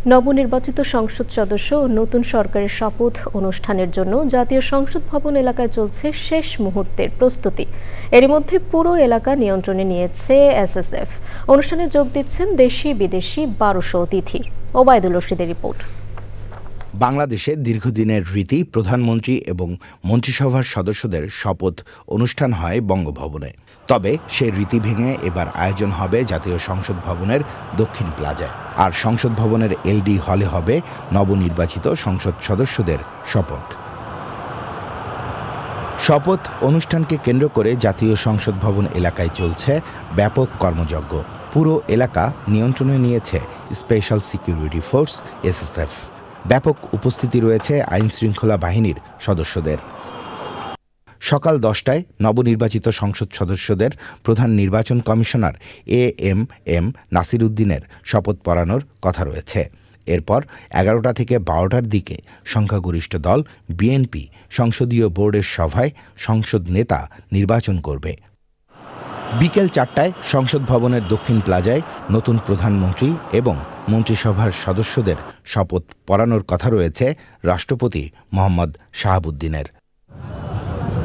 নবনির্বাচিত সংসদ সদস্য ও নতুন সরকারের শপথ অনুষ্ঠানের জন্য জাতীয় সংসদ ভবন এলাকায় চলছে শেষ মুহূর্তের প্রস্তুতি। এরই মধ্যে পুরো এলাকা নিয়ন্ত্রণে নিয়েছে এসএসএফ। অনুষ্ঠানে যোগ দিচ্ছেন দেশি বিদেশি ১২০০ অতিথি। ওবায়দুল রশিদের রিপোর্ট। বাংলাদেশে দীর্ঘদিনের রীতি প্রধানমন্ত্রী এবং মন্ত্রিসভার সদস্যদের শপথ অনুষ্ঠান হয় বঙ্গভবনে। তবে সেই রীতি ভেঙে এবার আয়োজন হবে জাতীয় সংসদ ভবনের দক্ষিণ প্লাজায়। আর সংসদ ভবনের এলডি হলে হবে নবনির্বাচিত সংসদ সদস্যদের শপথ। শপথ অনুষ্ঠানকে কেন্দ্র করে জাতীয় সংসদ ভবন এলাকায় চলছে ব্যাপক কর্মযজ্ঞ। পুরো এলাকা নিয়ন্ত্রণে নিয়েছে স্পেশাল সিকিউরিটি ফোর্স এসএসএফ। ব্যাপক উপস্থিতি রয়েছে আইনশৃঙ্খলা বাহিনীর সদস্যদের। সকাল ১০টায় নবনির্বাচিত সংসদ সদস্যদের প্রধান নির্বাচন কমিশনার এএম নাসির উদ্দিনের শপথ পড়ানোর কথা রয়েছে। এরপর ১১টা থেকে ১২টার দিকে সংখ্যাগরিষ্ঠ দল বিএনপি সংসদীয় বোর্ডের সভায় সংসদ নেতা নির্বাচন করবে। বিকেল ৪টায় সংসদ ভবনের দক্ষিণ প্লাজায় নতুন প্রধানমন্ত্রী এবং মন্ত্রিসভার সদস্যদের শপথ পড়ানোর কথা রয়েছে রাষ্ট্রপতি মোহাম্মদ শাহাবুদ্দিনের।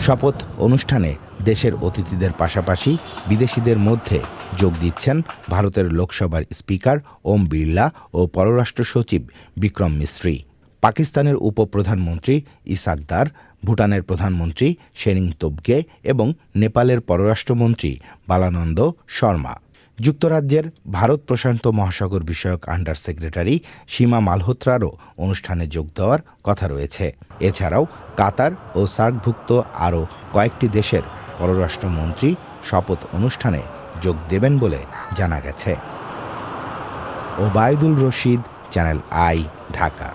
শপথ অনুষ্ঠানে দেশের অতিথিদের পাশাপাশি বিদেশিদের মধ্যে যোগ দিচ্ছেন ভারতের লোকসভার স্পিকার ওম বিড়লা ও পররাষ্ট্র সচিব বিক্রম মিস্রি, পাকিস্তানের উপপ্রধানমন্ত্রী ইসাক দার, ভুটানের প্রধানমন্ত্রী শেরিং তোবগে এবং নেপালের পররাষ্ট্রমন্ত্রী বালানন্দ শর্মা। যুক্তরাজ্যের ভারত প্রশান্ত মহাসাগর বিষয়ক আন্ডার সেক্রেটারি সীমা মালহোত্রারও অনুষ্ঠানে যোগ দেওয়ার কথা রয়েছে। এছাড়াও কাতার ও সার্কভুক্ত আরও কয়েকটি দেশের পররাষ্ট্রমন্ত্রী শপথ অনুষ্ঠানে যোগ দেবেন বলে জানা গেছে। Obaidul Rashid, channel I, Dhaka.